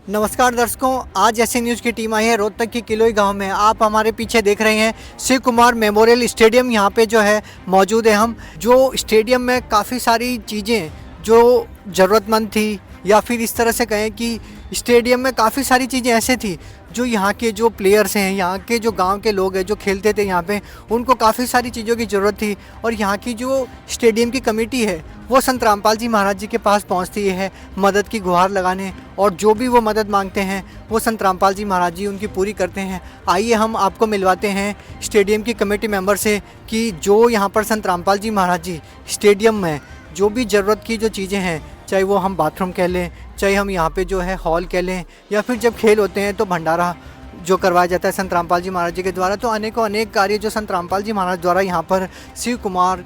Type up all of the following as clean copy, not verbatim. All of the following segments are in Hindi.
नमस्कार दर्शकों, आज ऐसे न्यूज़ की टीम आई है रोहतक के किलोई गांव में। आप हमारे पीछे देख रहे हैं शिव कुमार मेमोरियल स्टेडियम। यहां पे जो है मौजूद है हम। जो स्टेडियम में काफ़ी सारी चीज़ें जो ज़रूरतमंद थी, या फिर इस तरह से कहें कि स्टेडियम में काफ़ी सारी चीज़ें ऐसे थी जो यहाँ के जो प्लेयर्स हैं, यहाँ के जो गांव के लोग हैं जो खेलते थे यहाँ पे, उनको काफ़ी सारी चीज़ों की ज़रूरत थी। और यहाँ की जो स्टेडियम की कमेटी है वो संत रामपाल जी महाराज जी के पास पहुँचती है मदद की गुहार लगाने, और जो भी वो मदद मांगते हैं वो संत रामपाल जी महाराज जी उनकी पूरी करते हैं। आइए हम आपको मिलवाते हैं स्टेडियम की कमेटी मेंबर से कि जो यहाँ पर संत रामपाल जी महाराज जी स्टेडियम में जो भी ज़रूरत की जो चीज़ें हैं, चाहे वो हम बाथरूम कह लें, चाहे हम यहाँ पे जो है हॉल कह लें, या फिर जब खेल होते हैं तो भंडारा जो करवाया जाता है संत रामपाल जी महाराज जी के द्वारा, तो अनेकों अनेक कार्य जो संत रामपाल जी महाराज द्वारा यहाँ पर शिव कुमार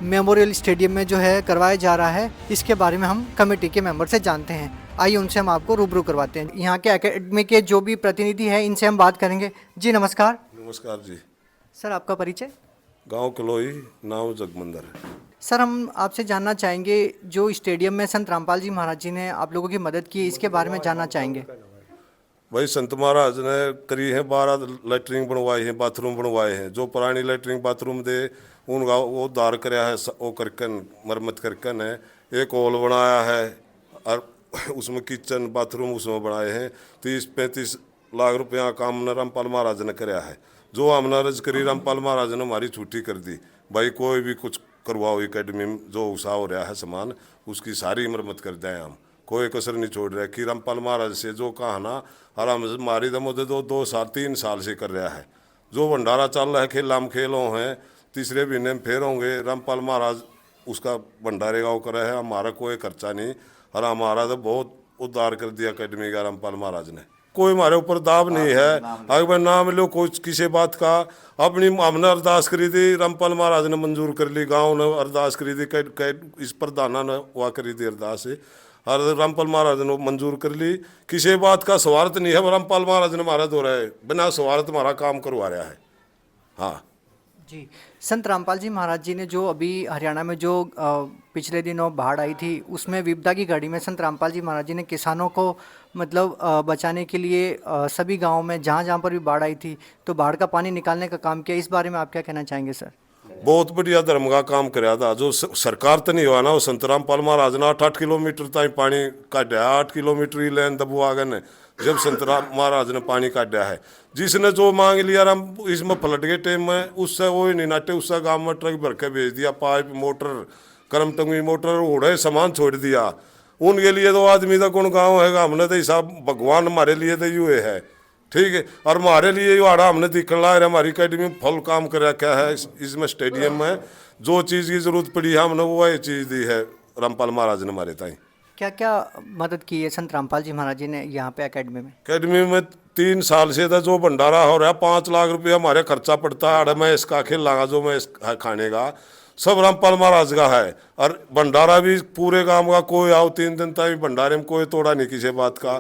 मेमोरियल स्टेडियम में जो है करवाया जा रहा है, इसके बारे में हम कमेटी के मेंबर से जानते हैं। आइए उनसे हम आपको रूबरू करवाते हैं। यहाँ के एकेडमी के जो भी प्रतिनिधि हैं इनसे हम बात करेंगे। जी नमस्कार। नमस्कार जी। सर आपका परिचय? गांव किलोई, नाम जगमंदर है। सर हम आपसे जानना चाहेंगे जो स्टेडियम में संत रामपाल जी महाराज जी ने आप लोगों की मदद की, इसके बारे में जानना चाहेंगे। भाई संत महाराज ने करी है 12 लैट्रिन बनवाई है, बाथरूम बनवाए हैं। जो पुरानी लैट्रिन बाथरूम दे उनका वो उद्धार कराया है, वो करकन मरम्मत करकन है। एक हॉल बनाया है और उसमें किचन बाथरूम उसमें बनाए हैं। 30-35 लाख रुपया काम रामपाल महाराज ने कराया है। जो हमने अर्ज करी रामपाल महाराज ने हमारी छुट्टी कर दी। भाई कोई भी कुछ करवाओ एकेडमी में, जो उसा हो रहा है सामान उसकी सारी मरम्मत कर दें हम, कोई कसर नहीं छोड़ रहा है। कि रामपाल महाराज से जो कहा ना आराम से मारी दम होते 2-3 साल से कर रहा है। जो भंडारा चल रहा है खेल खेलों हैं, तीसरे महीने में फेर होंगे। रामपाल महाराज उसका भंडारे का वो करा है, हमारा कोई खर्चा नहीं। और हमारा तो बहुत उद्धार कर दिया अकेडमी का रामपाल महाराज ने। कोई हमारे ऊपर दाब नहीं है। अगर नाम लो कोई किसी बात का, अपनी हमने अरदास करी थी, रामपाल महाराज ने मंजूर कर ली। गांव ने अरदास करी थी, इस प्रधाना ने वहाँ करी थी अरदास से, और रामपाल महाराज ने मंजूर कर ली। किसी बात का स्वार्थ नहीं है। रामपाल महाराज ने हमारा दो रहा है, बिना स्वार्थ हमारा काम करवा रहा है। हाँ जी, संत रामपाल जी महाराज जी ने जो अभी हरियाणा में जो पिछले दिनों बाढ़ आई थी, उसमें विपदा की घड़ी में संत रामपाल जी महाराज जी ने किसानों को मतलब बचाने के लिए सभी गांवों में जहां जहां पर भी बाढ़ आई थी तो बाढ़ का पानी निकालने का काम किया। इस बारे में आप क्या कहना चाहेंगे सर? बहुत बढ़िया धर्म का काम कराया था। जो सरकार तो नहीं हुआ ना, वो संत रामपाल महाराज ने 8-8 किलोमीटर तक पानी काटा। 8 किलोमीटर ही लेन दबुआ गए जब संत राम महाराज ने पानी काटा है। जिसने जो मांग लिया राम इसमें पलट गए टाइम में, उससे वो ही नहीं नाटे। उससे गाँव में ट्रक भर के भेज दिया, पाइप मोटर करम तंगी मोटर उड़े सामान छोड़ दिया। उनके लिए तो आदमी का कौन गाँव है। हमने तो हिसाब भगवान हमारे लिए तो यूँ है, ठीक है। और हमारे लिए ये आड़ा हमने दिखने लगा हमारी अकेडमी में फुल काम कर रखा है। इसमें स्टेडियम में जो चीज़ की जरूरत पड़ी है हमने वो चीज़ दी है रामपाल महाराज ने हमारे ताई। क्या क्या मदद की है संत रामपाल जी महाराज जी ने यहाँ पे एकेडमी में? अकेडमी में 3 साल से था जो भंडारा हो रहा है, 5 लाख रुपया हमारे खर्चा पड़ता है। अरे मैं इसका खेल लगा जो मैं खाने का सब रामपाल महाराज का है। और भंडारा भी पूरे गांव का, कोई आओ 3 दिन तक भंडारे में कोई तोड़ा नहीं किसी बात का।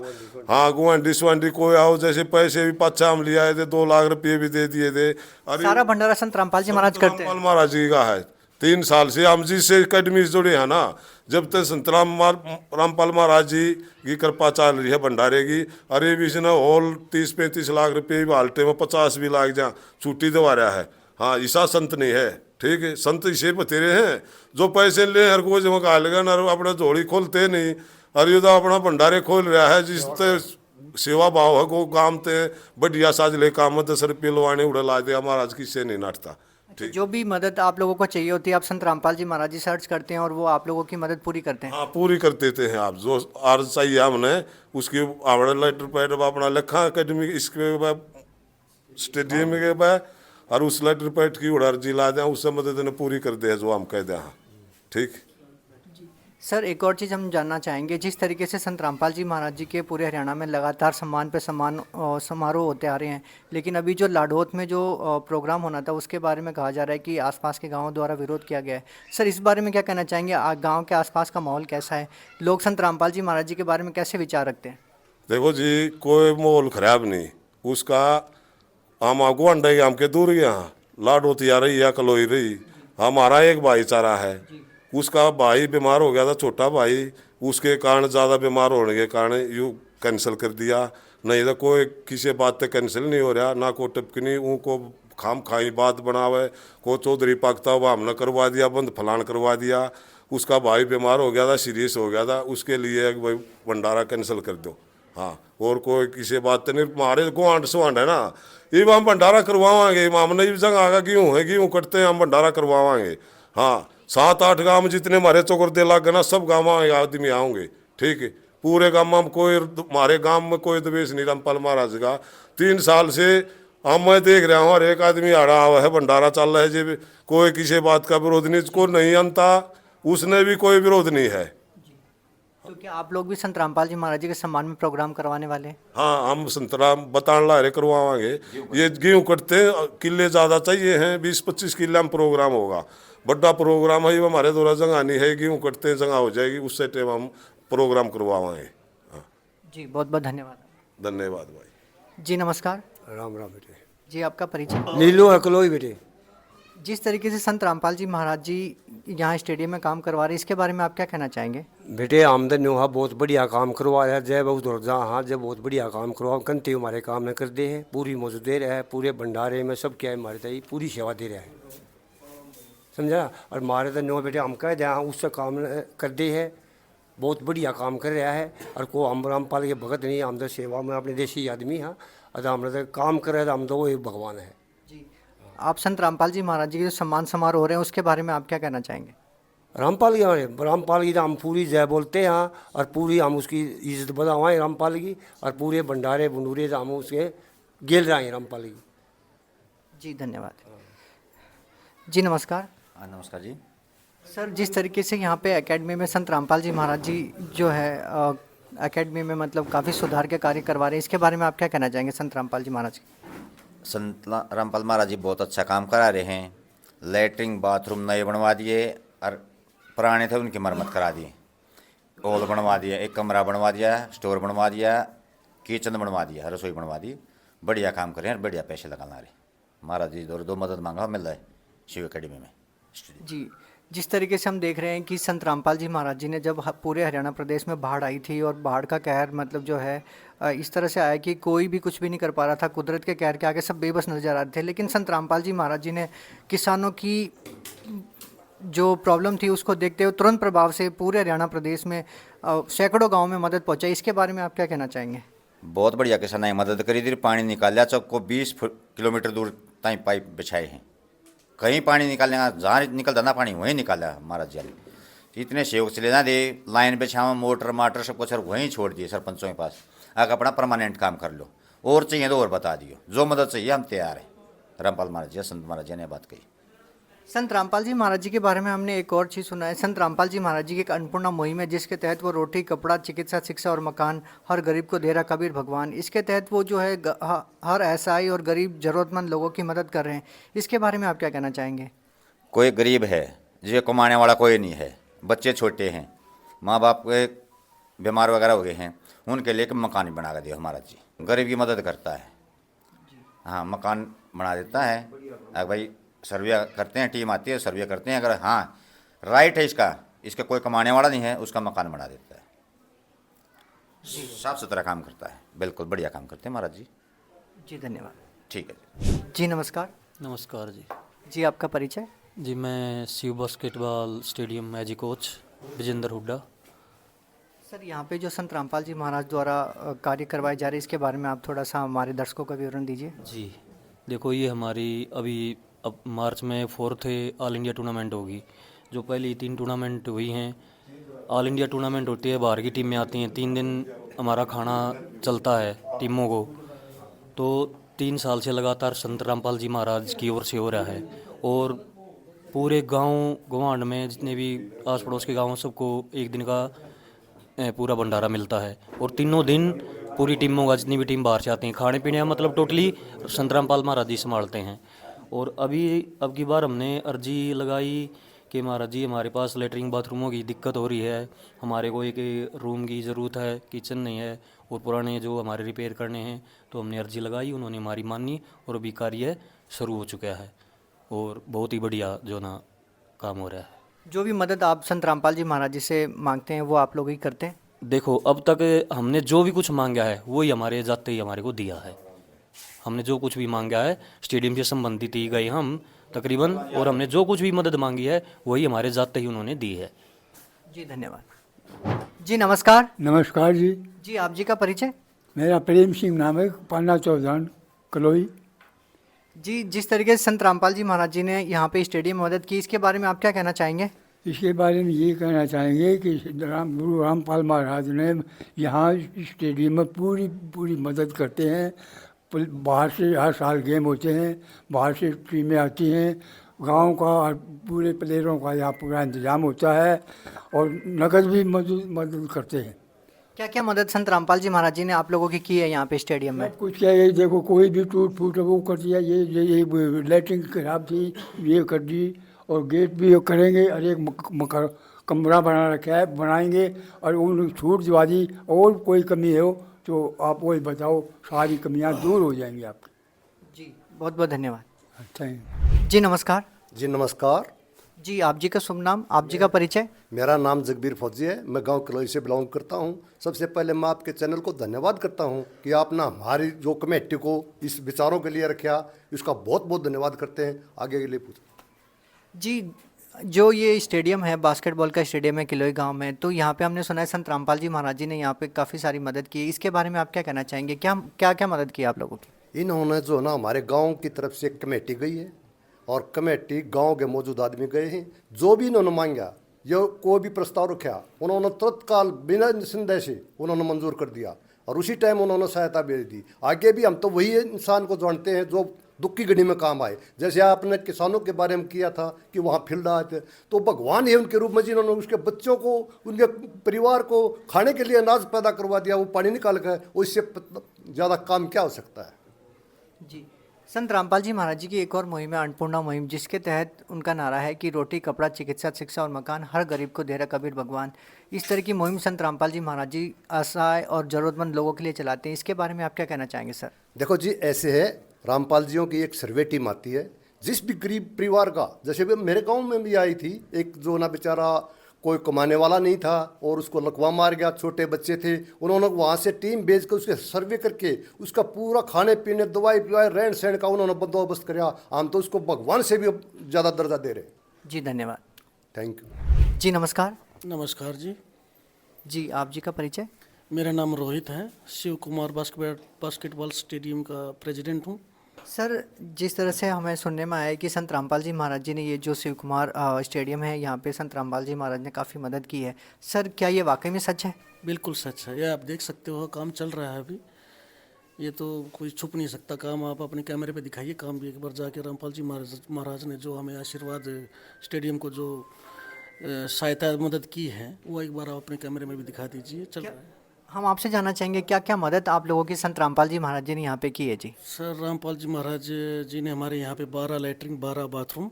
हाँ गुआंडी सुआंडी कोई आओ, जैसे पैसे भी पाछा हम लिया थे, 2 लाख रुपये भी दे दिए थे। सारा भंडारा संत रामपाल जी महाराज करते हैं? रामपाल महाराज जी का है। 3 साल से हम जिससे अकेडमी से जुड़े हैं ना, जब तक संत रामपाल महाराज जी की कृपा चल रही है भंडारे की। अरे भी इसने हॉल 30-35 लाख रुपये भी हालते में 50 भी लाख जा छुट्टी दवा रहा है। हाँ ऐसा संत नहीं है, ठीक है। संत इसे बतेरे हैं जो पैसे ले हर कोई जमा खा लेगा ना, अपना झोली खोलते नहीं। और ये तो अपना भंडारे खोल रहा है जिससे सेवा भाव है। को काम ते बढ़िया साज ले काम 10 रुपये लवाने उड़ा ला दिया महाराज, किससे नहीं नाटता। जो भी मदद आप लोगों को चाहिए होती है आप संत रामपाल जी महाराज जी सर्च करते हैं और वो आप लोगों की मदद पूरी करते हैं? हाँ पूरी कर देते हैं। आप जो अर्ज चाहिए हमने उसकी आवड़ा लेटर पैड अपना लिखा अकेडमी इसके बाद स्टेडियम के बाद, और उस लेटर पैड की अर्जी ला दें, उससे मदद ने पूरी कर दे जो हम कह दें। हाँ ठीक। सर एक और चीज़ हम जानना चाहेंगे, जिस तरीके से संत रामपाल जी महाराज जी के पूरे हरियाणा में लगातार सम्मान पे सम्मान समारोह होते आ रहे हैं, लेकिन अभी जो लाडोत में जो प्रोग्राम होना था उसके बारे में कहा जा रहा है कि आसपास के गांवों द्वारा विरोध किया गया है। सर इस बारे में क्या कहना चाहेंगे? गांव के आसपास का माहौल कैसा है? लोग संत रामपाल जी महाराज जी के बारे में कैसे विचार रखते हैं? देखो जी कोई माहौल खराब नहीं उसका। हम आगू अंडे हमके दूर गया लाडोत आ रही या कलोई रही, हमारा एक भाईचारा है। उसका भाई बीमार हो गया था, छोटा भाई, उसके कारण ज़्यादा बीमार होने के कारण यू कैंसिल कर दिया। नहीं तो कोई किसी बात पे कैंसिल नहीं हो रहा, ना कोई टिप्पणी उनको खाम खाई बात बनावे, को चौधरी पाकता हुआ हमने करवा दिया बंद, फलान करवा दिया। उसका भाई बीमार हो गया था, सीरियस हो गया था, उसके लिए भाई भंडारा कैंसिल कर दो। हाँ, और कोई किसी बात तो नहीं, हमारे गुआंढ सुआंढ है ना, ये हम भंडारा करवावांगे, हमने भी जगह आगा गेहूँ है, गेहूँ कटते हैं, हम भंडारा करवावांगे। हाँ, 7-8 गांव जितने हमारे चौकर दे लाग ना, सब गाँव आदमी आओगे, ठीक है। पूरे गाँव में कोई, हमारे गांव में कोई द्वेष नहीं रामपाल महाराज का। 3 साल से हम मैं देख रहा हूँ, हर एक आदमी आ रहा है, भंडारा चल रहा है जी, कोई किसी बात का विरोध नहीं, को नहीं अंता उसने भी कोई विरोध नहीं है। तो क्या आप लोग भी संत रामपाल जी महाराज जी के सम्मान में प्रोग्राम करवाने वाले हैं? हाँ, हम संतराम बतान ला रहे करवावांगे। ये गेहूँ कटते हैं, किले ज़्यादा चाहिए हैं, 20-25 किले में प्रोग्राम होगा, बड़ा प्रोग्राम है। ये हमारे द्वारा जगह नहीं है, गेहूँ कटते हैं जगह हो जाएगी, उससे टाइम हम प्रोग्राम करवावांगे। हाँ जी, बहुत बहुत धन्यवाद। धन्यवाद भाई जी नमस्कार। राम राम बेटे। जी आपका परिचय? नीलू अकलोई बेटे। जिस तरीके से संत रामपाल जी महाराज जी यहाँ स्टेडियम में काम करवा रहे हैं, इसके बारे में आप क्या कहना चाहेंगे? बेटे आमदन नुहा बहुत बढ़िया काम करवा रहा है, जय बहुत रोजा हाँ जय बहुत बढ़िया काम करवा कंते हमारे काम में कर दे है, पूरी मौजूद दे रहा है, पूरे भंडारे में सब क्या है हमारे तय पूरी सेवा दे रहा है, समझा। और हमारे तो नुहा बेटे हम कह दे हाँ उससे काम कर दे है, बहुत बढ़िया काम कर रहा है। और को हम रामपाल के भगत नहीं, हम तो सेवा में अपने देशी आदमी हाँ, अगर हम तो काम कर रहे हैं, हम तो वो एक भगवान है। जी, आप संत रामपाल जी महाराज जी के जो सम्मान समारोह हो रहे हैं उसके बारे में आप क्या कहना चाहेंगे? रामपाल की तो हम पूरी जय बोलते हैं हाँ, और पूरी हम उसकी इज्जत बढ़ावाएँ रामपाल की, और पूरे भंडारे भंडूरे हम उसके गेल रहे हैं रामपाल की। जी धन्यवाद। जी नमस्कार। नमस्कार जी। सर, जिस तरीके से यहाँ पे एकेडमी में संत रामपाल जी महाराज जी जो है एकेडमी में मतलब काफ़ी सुधार के कार्य करवा रहे हैं, इसके बारे में आप क्या कहना चाहेंगे संत रामपाल जी महाराज? रामपाल महाराज जी बहुत अच्छा काम करा रहे हैं। लैट्रिन बाथरूम नए बनवा दिए और पुराने थे उनकी मरम्मत करा दी, हॉल बनवा दिया, एक कमरा बनवा दिया, स्टोर बनवा दिया, किचन बनवा दिया, रसोई बनवा दी। बढ़िया काम कर रहे हैं, बढ़िया पैसे लगाना रहे महाराज जी। दो मदद मांगा मिल रहा है शिव एकेडमी में। जी, जिस तरीके से हम देख रहे हैं कि संत रामपाल जी महाराज जी ने जब पूरे हरियाणा प्रदेश में बाढ़ आई थी और बाढ़ का कहर मतलब जो है इस तरह से आया कि कोई भी कुछ भी नहीं कर पा रहा था, कुदरत के कहर के आगे सब बेबस नजर आ रहे थे, लेकिन संत रामपाल जी महाराज जी ने किसानों की जो प्रॉब्लम थी उसको देखते हुए तुरंत प्रभाव से पूरे हरियाणा प्रदेश में सैकड़ों गाँव में मदद पहुँचाई। इसके बारे में आप क्या कहना चाहेंगे? बहुत बढ़िया किसान ने मदद करी थी। पानी निकाला चौक को 20 किलोमीटर दूर ताई पाइप बिछाए हैं, कहीं पानी निकालने का जहाँ निकलता ना पानी वहीं निकाला महाराज जी ने। इतने सेवक चले ना दे, लाइन बिछावा, मोटर माटर सब कुछ वहीं छोड़ दिए सरपंचों के पास, आकर अपना परमानेंट काम कर लो, और चाहिए तो और बता दियो, जो मदद चाहिए हम तैयार हैं। रामपाल महाराज जी, संत महाराज जी ने बात कही। संत रामपाल जी महाराज जी के बारे में हमने एक और चीज़ सुना है, संत रामपाल जी महाराज जी की एक अन्नपूर्णा मुहिम है जिसके तहत वो रोटी, कपड़ा, चिकित्सा, शिक्षा और मकान हर गरीब को दे रहा कबीर भगवान। इसके तहत वो जो है हर असहाय और गरीब ज़रूरतमंद लोगों की मदद कर रहे हैं। इसके बारे में आप क्या कहना चाहेंगे? कोई गरीब है, जो कमाने वाला कोई नहीं है, बच्चे छोटे हैं, माँ बाप के बीमार वगैरह हो गए हैं, उनके लिए मकान बना कर दिया महाराज जी। गरीब की मदद करता है, हाँ मकान बना देता है। अगर भाई सर्वे करते हैं, टीम आती है सर्वे करते हैं, अगर हाँ राइट है इसका कोई कमाने वाला नहीं है, उसका मकान बना देता है। साफ सुथरा काम करता है, बिल्कुल बढ़िया काम करते हैं महाराज जी। जी धन्यवाद। ठीक है जी नमस्कार। नमस्कार जी। जी आपका परिचय? जी मैं Shiv basketball stadium magic coach Vijender Hooda. Sir, यहाँ पे जो संत रामपाल जी महाराज द्वारा कार्य करवाए जा रहे हैं इसके बारे में आप थोड़ा सा हमारे दर्शकों का विवरण दीजिए। जी देखो, ये हमारी अभी अब मार्च में 4th ऑल इंडिया टूर्नामेंट होगी। जो पहली 3 टूर्नामेंट हुई हैं, ऑल इंडिया टूर्नामेंट होती है, बाहर की टीमें आती हैं, 3 दिन हमारा खाना चलता है टीमों को। तो 3 साल से लगातार संत रामपाल जी महाराज की ओर से हो रहा है, और पूरे गांव गवांड में जितने भी आस पड़ोस के गाँव सबको एक दिन का पूरा भंडारा मिलता है। और तीनों दिन पूरी टीमों का, जितनी भी टीम बाहर से आती हैं, खाने पीने का मतलब टोटली संत रामपाल महाराज जी संभालते हैं। और अब की बार हमने अर्जी लगाई कि महाराज जी हमारे पास लेटरिन बाथरूमों की दिक्कत हो रही है, हमारे को एक रूम की ज़रूरत है, किचन नहीं है, और पुराने जो हमारे रिपेयर करने हैं। तो हमने अर्जी लगाई, उन्होंने हमारी मानी, और अभी कार्य शुरू हो चुका है, और बहुत ही बढ़िया जो ना काम हो रहा है। जो भी मदद आप संत रामपाल जी महाराज जी से मांगते हैं वो आप लोग ही करते हैं? देखो अब तक हमने जो भी कुछ मांगा है वही हमारे जाते ही हमारे को दिया है। हमने जो कुछ भी मांगा है स्टेडियम से संबंधित ही गए हम तकरीबन, और हमने जो कुछ भी मदद मांगी है वही हमारे जाते ही उन्होंने दी है। जी धन्यवाद। जी नमस्कार। नमस्कार जी, जी आप जी का परिचय। मेरा प्रेम सिंह नाम है, पाना चौधान कलोई। जी जिस तरीके से संत रामपाल जी महाराज जी ने यहाँ पे स्टेडियम में मदद की, इसके बारे में आप क्या कहना चाहेंगे? इसके बारे में ये कहना चाहेंगे कि गुरु रामपाल महाराज ने यहाँ स्टेडियम में पूरी पूरी मदद करते हैं। बाहर से हर साल गेम होते हैं, बाहर से टीमें आती हैं, गांव का और पूरे प्लेयरों का यहाँ पूरा इंतजाम होता है और नकद भी मदद करते हैं। क्या क्या मदद संत रामपाल जी महाराज जी ने आप लोगों की है यहाँ पे स्टेडियम में? कुछ क्या, ये देखो कोई भी टूट फूट वो कर दिया, ये लाइटिंग खराब थी ये कर दी, और गेट भी करेंगे, और एक कमरा बना रखा है बनाएंगे, और उन छूट दिवा दी। और कोई कमी हो तो आप वही बताओ, सारी कमियां दूर हो जाएंगी आपकी। जी बहुत बहुत धन्यवाद। थैंक जी नमस्कार। जी नमस्कार। जी आप जी का शुभ नाम, आप जी का परिचय। मेरा नाम जगबीर फौजी है, मैं गांव कलोई से बिलोंग करता हूं। सबसे पहले मैं आपके चैनल को धन्यवाद करता हूं कि आपने हमारी जो कमेटी को इस विचारों के लिए रखा, इसका बहुत बहुत धन्यवाद करते हैं। आगे के लिए पूछ। जी जो ये स्टेडियम है, बास्केटबॉल का स्टेडियम है किलोई गांव में, तो यहाँ पे हमने सुना है संत रामपाल जी महाराज जी ने यहाँ पे काफ़ी सारी मदद की, इसके बारे में आप क्या कहना चाहेंगे? क्या क्या मदद की आप लोगों की? इन्होंने जो ना हमारे गांव की तरफ से एक कमेटी गई है, और कमेटी गांव के मौजूद आदमी गए हैं, जो भी इन्होंने मांगा, जो कोई भी प्रस्ताव रखा, उन्होंने तत्काल बिना संदेह से उन्होंने मंजूर कर दिया, और उसी टाइम उन्होंने सहायता भेज दी। आगे भी हम तो वही इंसान को जानते हैं जो दुख की घड़ी में काम आए। जैसे आपने किसानों के बारे में किया था कि वहाँ फील्ड आए थे, तो भगवान ही उनके रूप में जिन्होंने उसके बच्चों को, उनके परिवार को खाने के लिए अनाज पैदा करवा दिया, वो पानी निकाल कर, उससे ज़्यादा काम क्या हो सकता है। जी संत रामपाल जी महाराज जी की एक और मुहिम है अन्नपूर्णा मुहिम, जिसके तहत उनका नारा है कि रोटी कपड़ा चिकित्सा शिक्षा और मकान हर गरीब को दे रहा कबीर भगवान। इस तरह की मुहिम संत रामपाल जी महाराज जी असहाय और ज़रूरतमंद लोगों के लिए चलाते हैं, इसके बारे में आप क्या कहना चाहेंगे सर? देखो जी, ऐसे है, रामपाल जियों की एक सर्वे टीम आती है, जिस भी गरीब परिवार का, जैसे भी मेरे गांव में भी आई थी, एक जो ना बेचारा कोई कमाने वाला नहीं था और उसको लकवा मार गया, छोटे बच्चे थे, उन्होंने वहाँ से टीम भेज कर उसके सर्वे करके उसका पूरा खाने पीने, दवाई पिवाई, रहन सहन का उन्होंने बंदोबस्त कराया। हम तो उसको भगवान से भी ज़्यादा दर्जा दे रहे। जी धन्यवाद। Thank you. जी नमस्कार। नमस्कार जी, जी आप जी का परिचय। मेरा नाम रोहित है, शिव कुमार बास्केटबॉल स्टेडियम का प्रेसिडेंट हूँ। सर जिस तरह से हमें सुनने में आया है कि संत रामपाल जी महाराज जी ने ये जो शिव कुमार स्टेडियम है यहाँ पे संत रामपाल जी महाराज ने काफ़ी मदद की है, सर क्या ये वाकई में सच है? बिल्कुल सच है, ये आप देख सकते हो, काम चल रहा है अभी, ये तो कोई छुप नहीं सकता काम। आप अपने कैमरे पे दिखाइए काम भी एक बार जाके। रामपाल जी महाराज ने जो हमें आशीर्वाद स्टेडियम को जो सहायता मदद की है, वो एक बार आप अपने कैमरे में भी दिखा दीजिए। चल रहा है। हम आपसे जानना चाहेंगे क्या क्या मदद आप लोगों की संत रामपाल जी महाराज जी ने यहाँ पे की है? जी सर, रामपाल जी महाराज जी ने हमारे यहाँ पे 12 लैट्रिन, 12 बाथरूम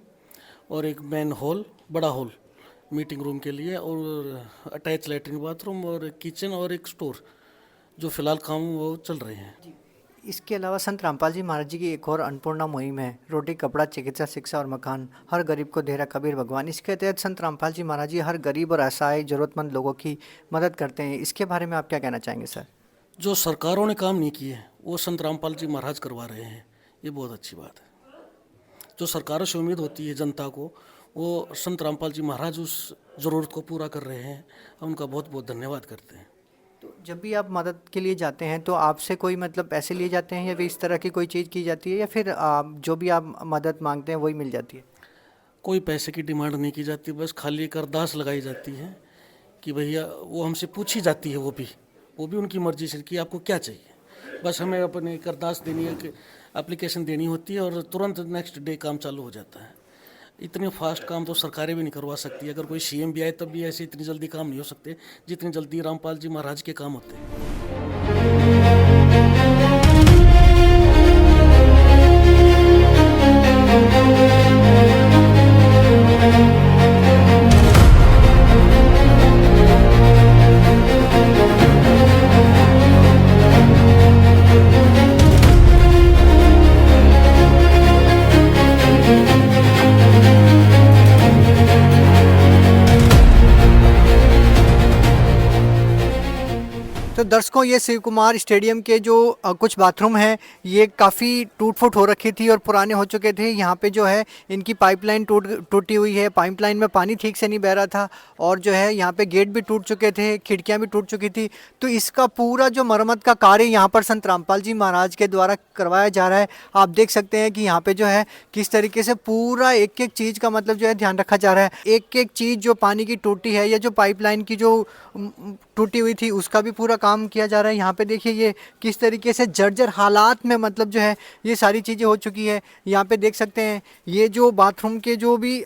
और एक मेन हॉल, बड़ा हॉल मीटिंग रूम के लिए, और अटैच लैट्रिन बाथरूम और एक किचन और एक स्टोर, जो फिलहाल काम वो चल रहे हैं। इसके अलावा संत रामपाल जी महाराज जी की एक और अन्नपूर्णा मुहिम है, रोटी कपड़ा चिकित्सा शिक्षा और मकान हर गरीब को दे रहा कबीर भगवान। इसके तहत संत रामपाल जी महाराज जी हर गरीब और असहाय ज़रूरतमंद लोगों की मदद करते हैं, इसके बारे में आप क्या कहना चाहेंगे सर? जो सरकारों ने काम नहीं किए वो संत रामपाल जी महाराज करवा रहे हैं, ये बहुत अच्छी बात है। जो सरकारों से उम्मीद होती है जनता को, वो संत रामपाल जी महाराज उस ज़रूरत को पूरा कर रहे हैं, हम उनका बहुत बहुत धन्यवाद करते हैं। तो जब भी आप मदद के लिए जाते हैं तो आपसे कोई मतलब पैसे लिए जाते हैं या फिर इस तरह की कोई चीज़ की जाती है, या फिर जो भी आप मदद मांगते हैं वही मिल जाती है? कोई पैसे की डिमांड नहीं की जाती, बस खाली एक अरदास लगाई जाती है कि भैया, वो हमसे पूछी जाती है, वो भी उनकी मर्जी से कि आपको क्या चाहिए। बस हमें अपने एक अरदास देनी है, कि एप्लीकेशन देनी होती है, और तुरंत नेक्स्ट डे काम चालू हो जाता है। इतने फास्ट काम तो सरकारें भी नहीं करवा सकती। अगर कोई सीएम भी आए तब भी ऐसे इतनी जल्दी काम नहीं हो सकते जितनी जल्दी रामपाल जी महाराज के काम होते हैं। दर्शकों, ये शिव कुमार स्टेडियम के जो कुछ बाथरूम हैं ये काफ़ी टूट फूट हो रखी थी और पुराने हो चुके थे। यहाँ पे जो है इनकी पाइपलाइन टूटी हुई है, पाइपलाइन में पानी ठीक से नहीं बह रहा था और जो है यहाँ पे गेट भी टूट चुके थे, खिड़कियाँ भी टूट चुकी थी। तो इसका पूरा जो मरम्मत का कार्य यहाँ पर संत रामपाल जी महाराज के द्वारा करवाया जा रहा है। आप देख सकते हैं कि यहाँ पे जो है किस तरीके से पूरा एक एक चीज़ का मतलब जो है ध्यान रखा जा रहा है। एक एक चीज़ जो पानी की टूटी है या जो पाइपलाइन की जो टूटी हुई थी उसका भी पूरा काम किया जा रहा है। यहाँ पे देखिए ये किस तरीके से जर्जर हालात में मतलब जो है ये सारी चीज़ें हो चुकी है। यहाँ पे देख सकते हैं ये जो बाथरूम के जो भी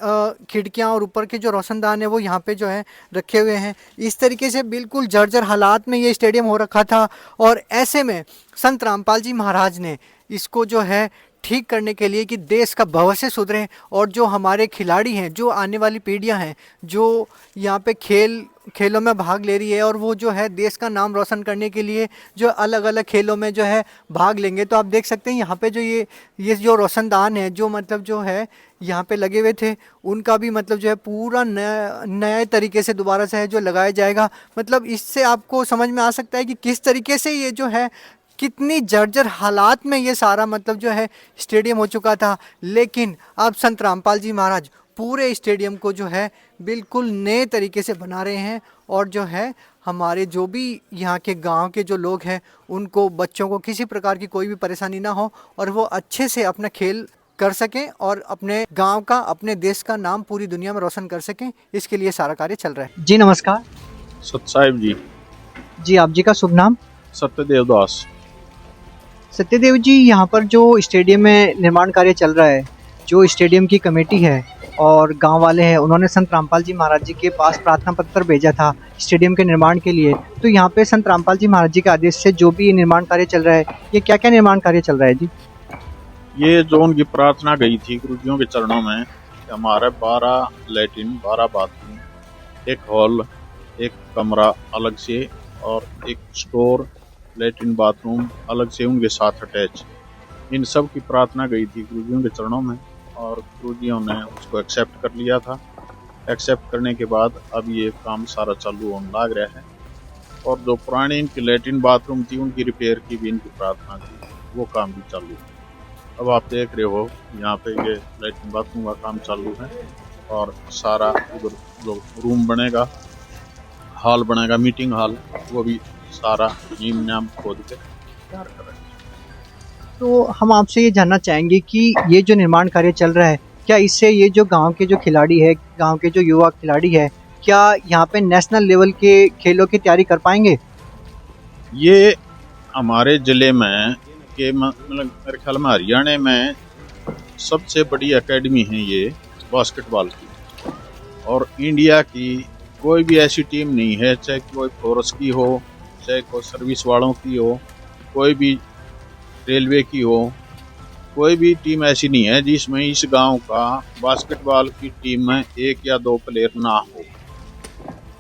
खिड़कियाँ और ऊपर के जो रोशनदान है वो यहाँ पे जो है रखे हुए हैं। इस तरीके से बिल्कुल जर्जर हालात में ये स्टेडियम हो रखा था और ऐसे में संत रामपाल जी महाराज ने इसको जो है ठीक करने के लिए कि देश का भविष्य सुधरे और जो हमारे खिलाड़ी हैं, जो आने वाली पीढ़ियां हैं, जो यहाँ पे खेलों में भाग ले रही है और वो जो है देश का नाम रोशन करने के लिए जो अलग अलग खेलों में जो है भाग लेंगे। तो आप देख सकते हैं यहाँ पे जो ये जो रोशनदान है जो मतलब जो है यहाँ पे लगे हुए थे उनका भी मतलब जो है पूरा नए तरीके से दोबारा से है जो लगाया जाएगा। मतलब इससे आपको समझ में आ सकता है कि किस तरीके से ये जो है कितनी जर्जर हालात में ये सारा मतलब जो है स्टेडियम हो चुका था। लेकिन अब संत रामपाल जी महाराज पूरे स्टेडियम को जो है बिल्कुल नए तरीके से बना रहे हैं और जो है हमारे जो भी यहाँ के गांव के जो लोग हैं उनको, बच्चों को किसी प्रकार की कोई भी परेशानी ना हो और वो अच्छे से अपना खेल कर सकें और अपने गांव का, अपने देश का नाम पूरी दुनिया में रोशन कर सकें। इसके लिए सारा कार्य चल रहा है। जी नमस्कार। सतसाहिब जी। जी आप जी का शुभ नाम? सत्यदेव दास। सत्यदेव जी, यहाँ पर जो स्टेडियम में निर्माण कार्य चल रहा है, जो स्टेडियम की कमेटी है और गांव वाले हैं, उन्होंने संत रामपाल जी महाराज जी के पास प्रार्थना पत्र भेजा था स्टेडियम के निर्माण के लिए। तो यहाँ पे संत रामपाल जी महाराज जी के आदेश से जो भी निर्माण कार्य चल रहा है, ये क्या क्या निर्माण कार्य चल रहा है जी? ये जो उनकी प्रार्थना गई थी गुरुजियों के चरणों में, हमारे 12 लैट्रिन, 12 बाथरूम, एक हॉल, एक कमरा अलग से और एक स्टोर, लैट्रिन बाथरूम अलग से उनके साथ अटैच, इन सब की प्रार्थना गई थी गुरुजियों के चरणों में और गुरुजियों ने उसको एक्सेप्ट कर लिया था। एक्सेप्ट करने के बाद अब ये काम सारा चालू होने लग रहा है और जो पुरानी इनकी लैट्रिन बाथरूम थी उनकी रिपेयर की भी इनकी प्रार्थना थी, वो काम भी चालू है। अब आप देख रहे हो यहाँ पे ये लैट्रिन बाथरूम का काम चालू है और सारा उधर जो रूम बनेगा, हॉल बनेगा, मीटिंग हॉल, वो भी सारा नीम नाम खोद के तैयार कर रहे हैं। तो हम आपसे ये जानना चाहेंगे कि ये जो निर्माण कार्य चल रहा है, क्या इससे ये जो गांव के जो खिलाड़ी है, गांव के जो युवा खिलाड़ी है, क्या यहाँ पे नेशनल लेवल के खेलों की तैयारी कर पाएंगे? ये हमारे ज़िले में के मतलब मेरे ख्याल में हरियाणा में सबसे बड़ी एकेडमी है ये बास्केटबॉल की और इंडिया की कोई भी ऐसी टीम नहीं है, चाहे कोई फोर्स की हो, चाहे कोई सर्विस वालों की हो, कोई भी रेलवे की हो, कोई भी टीम ऐसी नहीं है जिसमें इस गांव का बास्केटबॉल की टीम में 1 या 2 प्लेयर ना हो।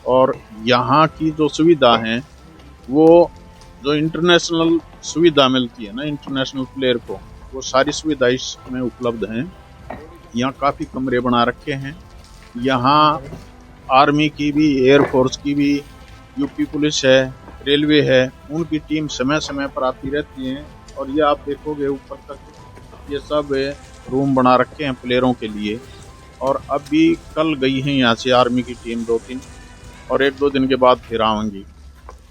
और यहाँ की जो सुविधा है वो जो इंटरनेशनल सुविधा मिलती है ना इंटरनेशनल प्लेयर को, वो सारी सुविधा इसमें उपलब्ध हैं। यहाँ काफ़ी कमरे बना रखे हैं। यहाँ आर्मी की भी, एयरफोर्स की भी, यूपी पुलिस है, रेलवे है, उनकी टीम समय समय पर आती रहती हैं। और ये आप देखोगे ऊपर तक ये सब रूम बना रखे हैं प्लेयरों के लिए। और अभी कल गई हैं यहाँ से आर्मी की टीम 2-3 और 1-2 दिन के बाद फिर आएंगी।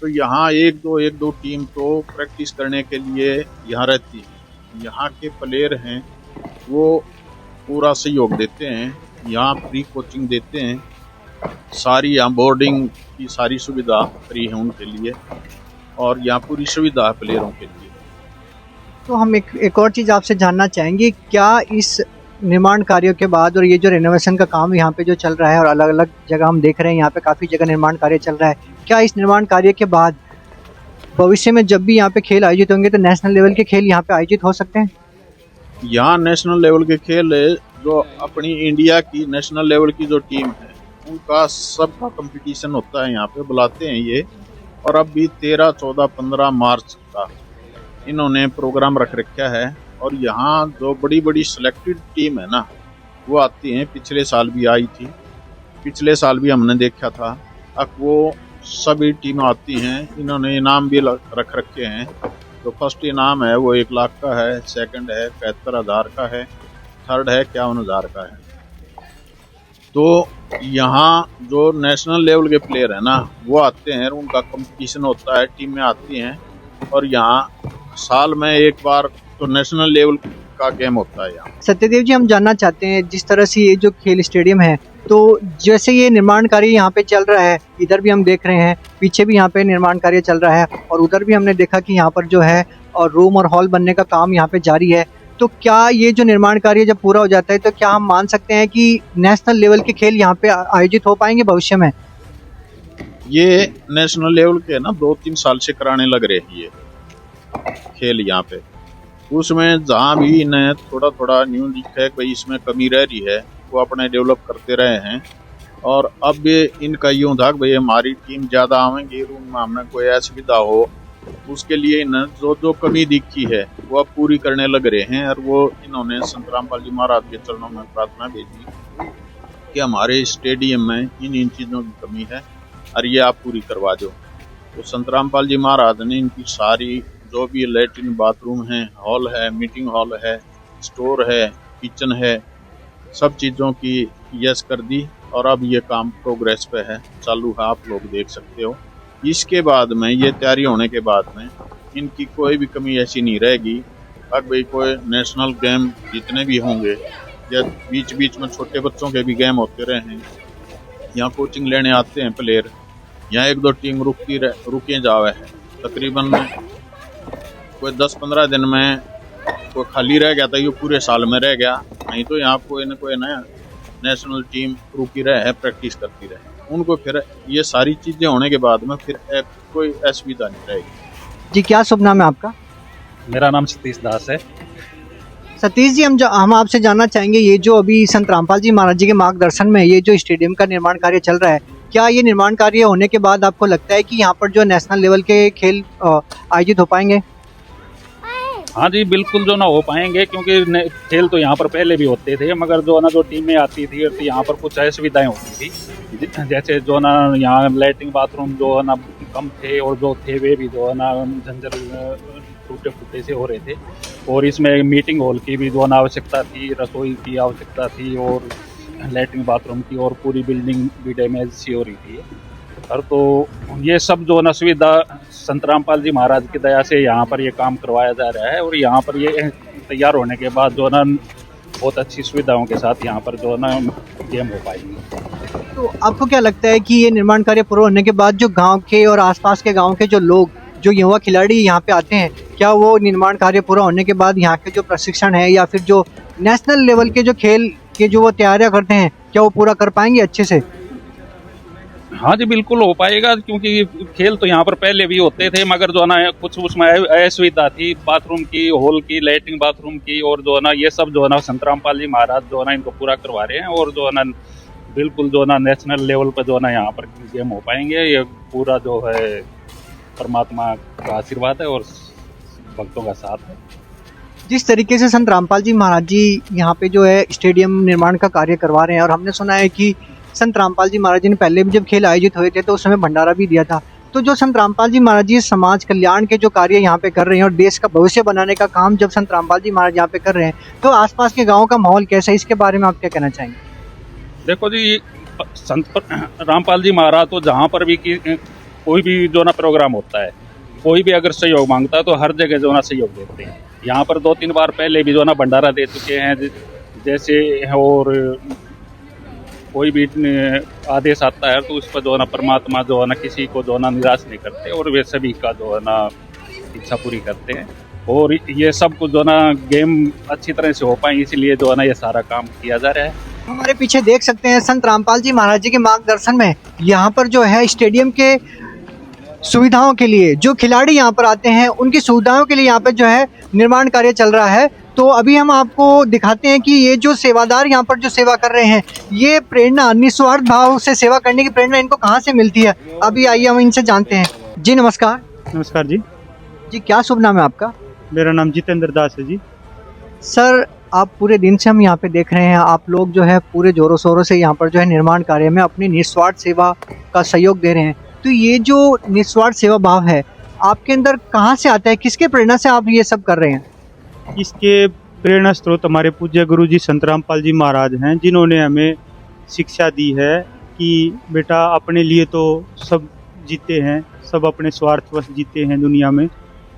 तो यहाँ एक दो टीम तो प्रैक्टिस करने के लिए यहाँ रहती है। यहाँ के प्लेयर हैं वो पूरा सहयोग देते हैं, यहाँ फ्री कोचिंग देते हैं, सारी यहाँ बोर्डिंग की सारी सुविधा फ्री है उनके लिए और यहाँ पूरी सुविधा है प्लेयरों के लिए। तो हम एक और चीज़ आपसे जानना चाहेंगे, क्या इस निर्माण कार्यों के बाद और ये जो रेनोवेशन का काम यहाँ पे जो चल रहा है और अलग अलग जगह हम देख रहे हैं यहाँ पे काफ़ी जगह निर्माण कार्य चल रहा है, क्या इस निर्माण कार्य के बाद भविष्य में जब भी यहाँ पे खेल आयोजित होंगे तो नेशनल लेवल के खेल यहाँ पे आयोजित हो सकते हैं? यहाँ नेशनल लेवल के खेल जो अपनी इंडिया की नेशनल लेवल की जो टीम है उनका सबका कंपटीशन होता है, यहाँ पे बुलाते हैं ये। और अब भी 13, 14, 15 मार्च का इन्होंने प्रोग्राम रख रखा है और यहाँ जो बड़ी बड़ी सिलेक्टेड टीम है ना वो आती हैं। पिछले साल भी आई थी, पिछले साल भी हमने देखा था। अब वो सभी टीमें आती हैं। इन्होंने इनाम भी रख रखे हैं। तो फर्स्ट इनाम है वो 1 लाख का है, सेकंड है 75,000 का है, थर्ड है 51,000 का है। तो यहाँ जो नेशनल लेवल के प्लेयर है ना वो आते हैं, उनका कंपटीशन होता है, टीमें आती हैं और यहाँ साल में एक बार तो नेशनल लेवल का गेम होता है यहाँ। सत्यदेव जी, हम जानना चाहते हैं जिस तरह से ये जो खेल स्टेडियम है, तो जैसे ये निर्माण कार्य यहाँ पे चल रहा है, इधर भी हम देख रहे हैं, पीछे भी यहाँ पे निर्माण कार्य चल रहा है और उधर भी हमने देखा कि यहाँ पर जो है और रूम और हॉल बनने का काम यहाँ पे जारी है। तो क्या ये जो निर्माण कार्य जब पूरा हो जाता है तो क्या हम मान सकते हैं कि नेशनल लेवल के खेल यहाँ पे आयोजित हो पाएंगे भविष्य में? ये नेशनल लेवल के ना 2-3 साल से कराने लग रहे हैं ये खेल यहाँ पे। उसमें जहाँ भी इन्हें थोड़ा थोड़ा न्यू दिखा है भाई इसमें कमी रह रही है, वो अपने डेवलप करते रहे हैं। और अब इनका यूँ था भाई हमारी टीम ज़्यादा आवेंगी, रूम में हमें कोई असुविधा हो, उसके लिए इन्हें जो जो कमी दिखी है वो अब पूरी करने लग रहे हैं। और वो इन्होंने संत रामपाल जी महाराज के चरणों में प्रार्थना भेजी कि हमारे स्टेडियम में इन चीज़ों की कमी है और ये आप पूरी करवा दो। तो संत रामपाल जी महाराज ने इनकी सारी जो भी लैट्रिन बाथरूम है, हॉल है, मीटिंग हॉल है, स्टोर है, किचन है, सब चीज़ों की यस कर दी और अब ये काम प्रोग्रेस पे है, चालू है, आप लोग देख सकते हो। इसके बाद में ये तैयारी होने के बाद में इनकी कोई भी कमी ऐसी नहीं रहेगी। अब भाई कोई नेशनल गेम जितने भी होंगे या बीच बीच में छोटे बच्चों के भी गेम होते रहे हैं, यहाँ कोचिंग लेने आते हैं प्लेयर, यहाँ 1-2 टीम रुके जावे है। तकरीबन कोई 10-15 दिन में कोई खाली रह गया था, ये पूरे साल में रह गया, नहीं तो यहाँ कोई न कोई नया नेशनल टीम रुकी रहे है, प्रैक्टिस करती रहे। उनको फिर ये सारी चीज़ें होने के बाद में फिर कोई असुविधा नहीं रहेगी। जी, क्या शुभ नाम है आपका? मेरा नाम सतीश दास है। सतीश जी, हम आपसे जानना चाहेंगे, ये जो अभी संत रामपाल जी महाराज जी के मार्गदर्शन में ये जो स्टेडियम का निर्माण कार्य चल रहा है, क्या ये निर्माण कार्य होने के बाद आपको लगता है कि यहाँ पर जो नेशनल लेवल के खेल आयोजित हो पाएंगे? हाँ जी, बिल्कुल जो ना हो पाएंगे, क्योंकि खेल तो यहाँ पर पहले भी होते थे, मगर जो ना जो टीमें आती थी तो यहाँ पर कुछ असुविधाएं होती थी, जैसे जो ना यहाँ लैट्रिन बाथरूम जो है ना कम थे और जो थे वे भी जो है ना झंझर टूटे फूटे से हो रहे थे। और इसमें मीटिंग हॉल की भी जो ना आवश्यकता थी, रसोई की आवश्यकता थी और लैट्रिन बाथरूम की, और पूरी बिल्डिंग भी डैमेज सी हो रही थी। और तो ये सब जो ना सुविधा संत रामपाल जी महाराज की दया से यहाँ पर ये काम करवाया जा रहा है और यहाँ पर ये तैयार होने के बाद जो ना बहुत अच्छी सुविधाओं के साथ यहाँ पर जो ना गेम हो पाएंगे। तो आपको क्या लगता है कि ये निर्माण कार्य पूरा होने के बाद जो गांव के और आसपास के गांव के जो लोग, जो युवा खिलाड़ी यहाँ पे आते हैं, क्या वो निर्माण कार्य पूरा होने के बाद यहाँ के जो प्रशिक्षण है या फिर जो नेशनल लेवल के जो खेल के जो वो तैयारियां करते हैं, क्या वो पूरा कर पाएंगे अच्छे से? हाँ जी, बिल्कुल हो पाएगा, क्योंकि खेल तो यहाँ पर पहले भी होते थे, मगर जो है ना कुछ उसमें असुविधा थी बाथरूम की, हॉल की, लैट्रिन बाथरूम की, और जो है ना ये सब जो है ना संत रामपाल जी महाराज जो है ना इनको पूरा करवा रहे हैं। और जो है ना बिल्कुल जो है ना नेशनल लेवल पर जो है ना यहाँ पर गेम हो पाएंगे। ये पूरा जो है परमात्मा का आशीर्वाद है और भक्तों का साथ है। जिस तरीके से संत रामपाल जी महाराज जी यहाँ पे जो है स्टेडियम निर्माण का कार्य करवा रहे हैं, और हमने सुना है कि संत रामपाल जी महाराज जी ने पहले भी जब खेल आयोजित हुए थे तो उस समय भंडारा भी दिया था, तो जो संत रामपाल जी महाराज जी समाज कल्याण के जो कार्य यहाँ पे कर रहे हैं और देश का भविष्य बनाने का काम जब संत रामपाल जी महाराज यहाँ पे कर रहे हैं, तो आसपास के गाँव का माहौल कैसा है, इसके बारे में आप क्या कहना चाहेंगे? देखो जी, संत रामपाल जी महाराज तो जहाँ पर भी कोई भी जो ना प्रोग्राम होता है, कोई भी अगर सहयोग मांगता है तो हर जगह जो ना सहयोग देते हैं। यहाँ पर 2-3 बार पहले भी जो ना भंडारा दे चुके हैं जैसे, और कोई भी आदेश आता है तो उस पर जो है ना परमात्मा जो है ना किसी को जो है ना निराश नहीं करते और वे सभी का जो है ना इच्छा पूरी करते हैं। और ये सब कुछ जो है ना गेम अच्छी तरह से हो पाए, इसलिए जो है ना ये सारा काम किया जा रहा है। हमारे पीछे देख सकते हैं संत रामपाल जी महाराज जी के मार्गदर्शन में यहाँ पर जो है स्टेडियम के सुविधाओं के लिए जो खिलाड़ी यहाँ पर आते हैं उनकी सुविधाओं के लिए यहाँ पर जो है निर्माण कार्य चल रहा है। तो अभी हम आपको दिखाते हैं कि ये जो सेवादार यहाँ पर जो सेवा कर रहे हैं, ये प्रेरणा, निस्वार्थ भाव से सेवा करने की प्रेरणा इनको कहाँ से मिलती है, अभी आइए हम इनसे जानते हैं। जी नमस्कार। नमस्कार जी। जी, क्या शुभ नाम है आपका? मेरा नाम जितेंद्र दास है जी। सर, आप पूरे दिन से हम यहाँ पे देख रहे हैं, आप लोग जो है पूरे जोरों शोरों से यहाँ पर जो है निर्माण कार्य में अपनी निस्वार्थ सेवा का सहयोग दे रहे हैं। तो ये जो निस्वार्थ सेवा भाव है आपके अंदर कहाँ से आता है, किसके प्रेरणा से आप ये सब कर रहे हैं? इसके प्रेरणा स्रोत हमारे पूज्य गुरु जी संत रामपाल जी महाराज हैं, जिन्होंने हमें शिक्षा दी है कि बेटा अपने लिए तो सब जीते हैं, सब अपने स्वार्थवश जीते हैं दुनिया में,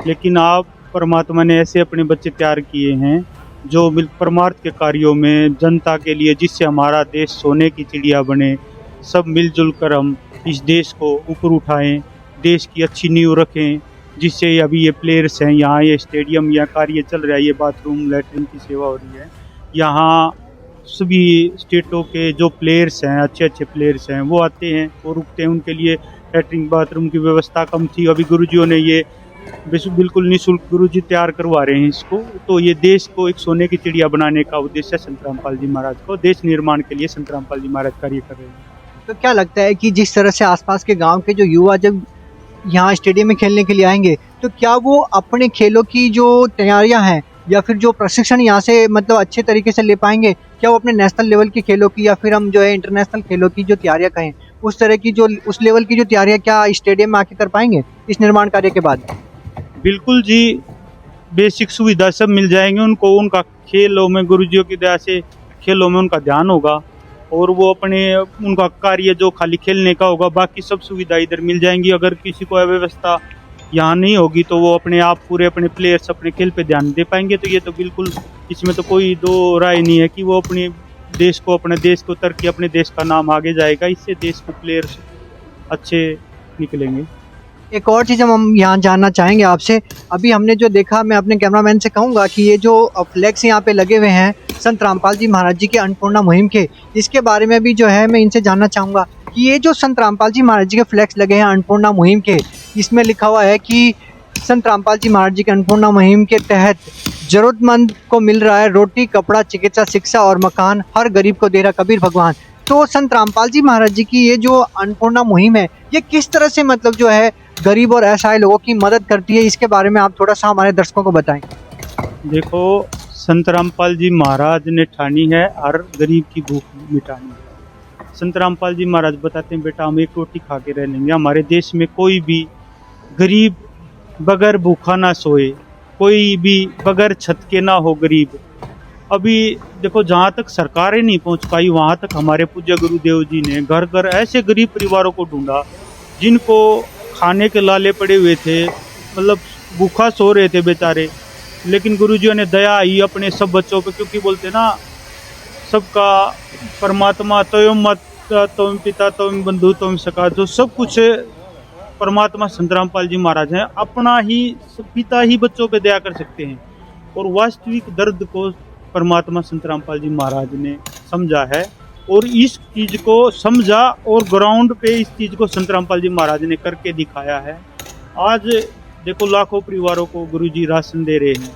लेकिन आप परमात्मा ने ऐसे अपने बच्चे तैयार किए हैं जो परमार्थ के कार्यों में जनता के लिए, जिससे हमारा देश सोने की चिड़िया बने, सब मिलजुल कर हम इस देश को ऊपर उठाएं, देश की अच्छी नींव रखें, जिससे अभी ये प्लेयर्स हैं यहाँ, ये स्टेडियम या कार्य चल रहा है, ये बाथरूम लैट्रिन की सेवा हो रही है, यहाँ सभी स्टेटों के जो प्लेयर्स हैं, अच्छे अच्छे प्लेयर्स हैं, वो आते हैं और रुकते हैं। उनके लिए लैट्रिन बाथरूम की व्यवस्था कम थी, अभी गुरुजियों ने ये बिल्कुल निःशुल्क गुरुजी तैयार करवा रहे हैं इसको। तो ये देश को एक सोने की चिड़िया बनाने का उद्देश्य संत रामपाल जी महाराज को, देश निर्माण के लिए संत रामपाल जी महाराज कार्य कर रहे हैं। तो क्या लगता है कि जिस तरह से आसपास के गांव के जो युवा जब यहाँ स्टेडियम में खेलने के लिए आएंगे तो क्या वो अपने खेलों की जो तैयारियां हैं या फिर जो प्रशिक्षण यहाँ से मतलब अच्छे तरीके से ले पाएंगे? क्या वो अपने नेशनल लेवल के खेलों की या फिर हम जो है इंटरनेशनल खेलों की जो तैयारियां कहें उस तरह की जो उस लेवल की जो तैयारियां क्या स्टेडियम में आके कर पाएंगे इस निर्माण कार्य के बाद? बिल्कुल जी, बेसिक सुविधा सब मिल जाएंगे उनको। उनका खेलों में गुरुजियों की दया से खेलों में उनका ध्यान होगा और वो अपने उनका कार्य जो खाली खेलने का होगा, बाकी सब सुविधा इधर मिल जाएंगी। अगर किसी को अव्यवस्था यहाँ नहीं होगी तो वो अपने आप पूरे अपने प्लेयर्स अपने खेल पे ध्यान दे पाएंगे। तो ये तो बिल्कुल इसमें तो कोई दो राय नहीं है कि वो अपने देश को तरक्की, अपने देश का नाम आगे जाएगा, इससे देश में प्लेयर्स अच्छे निकलेंगे। एक और चीज़ हम यहाँ जानना चाहेंगे आपसे, अभी हमने जो देखा, मैं अपने कैमरामैन से कहूँगा कि ये जो फ्लैग्स यहाँ पे लगे हुए हैं संत रामपाल जी महाराज जी के अन्नपूर्णा मुहिम के, इसके बारे में भी जो है मैं इनसे जानना चाहूँगा कि ये जो संत रामपाल जी महाराज जी के फ्लैग्स लगे हैं अन्नपूर्णा मुहिम के, इसमें लिखा हुआ है कि संत रामपाल जी महाराज जी के अन्नपूर्णा मुहिम के तहत जरूरतमंद को मिल रहा है रोटी, कपड़ा, चिकित्सा, शिक्षा और मकान, हर गरीब को दे रहा कबीर भगवान। तो संत रामपाल जी महाराज जी की ये जो अन्नपूर्णा मुहिम है, ये किस तरह से मतलब जो है गरीब और असहाय लोगों की मदद करती है, इसके बारे में आप थोड़ा सा हमारे दर्शकों को बताएं। देखो, संत रामपाल जी महाराज ने ठानी है हर गरीब की भूख मिटानी है। संत रामपाल जी महाराज बताते हैं, बेटा हम एक रोटी खा के रह लेंगे, हमारे देश में कोई भी गरीब बगैर भूखा ना सोए, कोई भी बगैर छत के ना हो गरीब। अभी देखो, जहाँ तक सरकारें नहीं पहुँच पाई वहाँ तक हमारे पूज्य गुरुदेव जी ने घर घर ऐसे गरीब परिवारों को ढूंढा जिनको खाने के लाले पड़े हुए थे, मतलब भूखा सो रहे थे बेचारे, लेकिन गुरुजियों ने दया आई अपने सब बच्चों पे, क्योंकि बोलते ना सबका परमात्मा त्वयं माता त्वयं पिता त्वयं बंधु त्वयं सखा, जो सब कुछ परमात्मा संत रामपाल जी महाराज हैं, अपना ही पिता ही बच्चों पे दया कर सकते हैं। और वास्तविक दर्द को परमात्मा संत रामपाल जी महाराज ने समझा है और इस चीज़ को समझा और ग्राउंड पे इस चीज़ को संत रामपाल जी महाराज ने करके दिखाया है। आज देखो, लाखों परिवारों को गुरुजी राशन दे रहे हैं,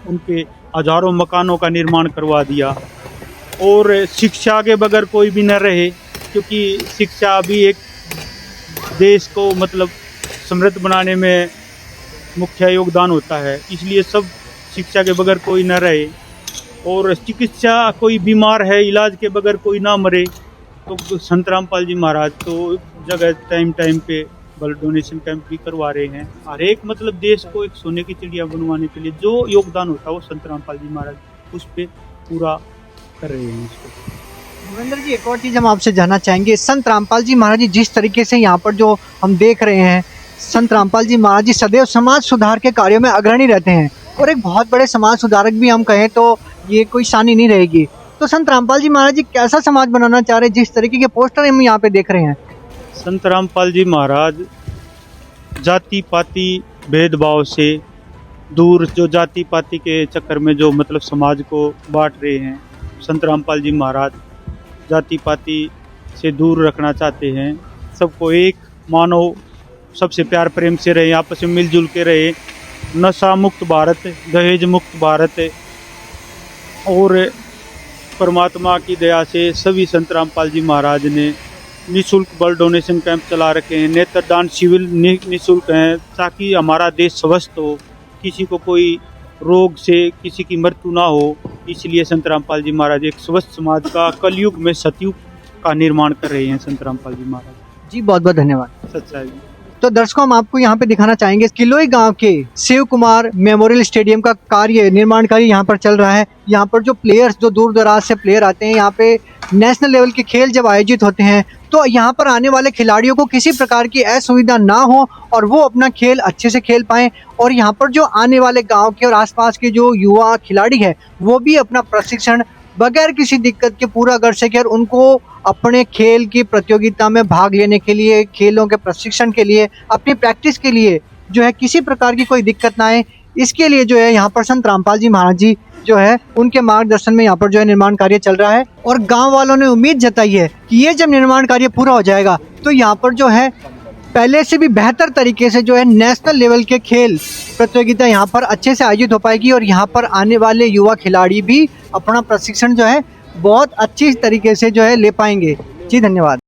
उनके हजारों मकानों का निर्माण करवा दिया। और शिक्षा के बगैर कोई भी न रहे, क्योंकि शिक्षा भी एक देश को मतलब समृद्ध बनाने में मुख्य योगदान होता है, इसलिए सब शिक्षा के बगैर कोई न रहे। और चिकित्सा, कोई बीमार है, इलाज के बगैर कोई ना मरे, तो संत रामपाल जी महाराज तो जगह टाइम पे ब्लड डोनेशन कैंप भी करवा रहे हैं। हर एक मतलब देश को एक सोने की चिड़िया बनवाने के लिए जो योगदान होता है वो संत रामपाल जी महाराज उस पर पूरा कर रहे हैं इसको। धर्मेंद्र जी, एक और चीज़ हम आपसे जानना चाहेंगे, संत रामपाल जी महाराज जी जिस तरीके से यहाँ पर जो हम देख रहे हैं, संत रामपाल जी महाराज जी सदैव समाज सुधार के कार्यों में अग्रणी रहते हैं और एक बहुत बड़े समाज सुधारक भी हम कहें तो ये कोई शानी नहीं रहेगी। तो संत रामपाल जी महाराज जी कैसा समाज बनाना चाह रहे हैं, जिस तरीके के पोस्टर हम यहाँ पे देख रहे हैं? संत रामपाल जी महाराज जाति पाति भेदभाव से दूर, जो जाति पाति के चक्कर में जो मतलब समाज को बांट रहे हैं, संत रामपाल जी महाराज जाति पाति से दूर रखना चाहते हैं। सबको एक मानव, सबसे प्यार प्रेम से रहे, आपस में मिलजुल के रहे, नशा मुक्त भारत, दहेज मुक्त भारत। और परमात्मा की दया से सभी संत रामपाल जी महाराज ने निःशुल्क ब्लड डोनेशन कैंप चला रखे हैं, नेत्रदान शिविर निःशुल्क हैं, ताकि हमारा देश स्वस्थ हो, किसी को कोई रोग से किसी की मृत्यु ना हो। इसलिए संत रामपाल जी महाराज एक स्वस्थ समाज का, कलयुग में सतयुग का निर्माण कर रहे हैं संत रामपाल जी महाराज। जी बहुत बहुत धन्यवाद। सच्चाई। तो दर्शकों हम आपको यहाँ पे दिखाना चाहेंगे किलोई गांव के शिव कुमार मेमोरियल स्टेडियम का निर्माण कार्य यहाँ पर चल रहा है। यहाँ पर जो प्लेयर्स, जो दूर दराज से प्लेयर आते हैं, यहाँ पे नेशनल लेवल के खेल जब आयोजित होते हैं तो यहाँ पर आने वाले खिलाड़ियों को किसी प्रकार की असुविधा ना हो और वो अपना खेल अच्छे से खेल पाएं, और यहाँ पर जो आने वाले गाँव के और आसपास के जो युवा खिलाड़ी है वो भी अपना प्रशिक्षण बगैर किसी दिक्कत के पूरा कर सके और उनको अपने खेल की प्रतियोगिता में भाग लेने के लिए, खेलों के प्रशिक्षण के लिए, अपनी प्रैक्टिस के लिए जो है किसी प्रकार की कोई दिक्कत ना आए, इसके लिए जो है यहाँ पर संत रामपाल जी महाराज जी जो है उनके मार्गदर्शन में यहाँ पर जो है निर्माण कार्य चल रहा है। और गांव वालों ने उम्मीद जताई है कि ये जब निर्माण कार्य पूरा हो जाएगा तो यहाँ पर जो है पहले से भी बेहतर तरीके से जो है नेशनल लेवल के खेल प्रतियोगिता यहाँ पर अच्छे से आयोजित हो पाएगी और यहाँ पर आने वाले युवा खिलाड़ी भी अपना प्रशिक्षण जो है बहुत अच्छी तरीके से जो है ले पाएंगे। जी धन्यवाद।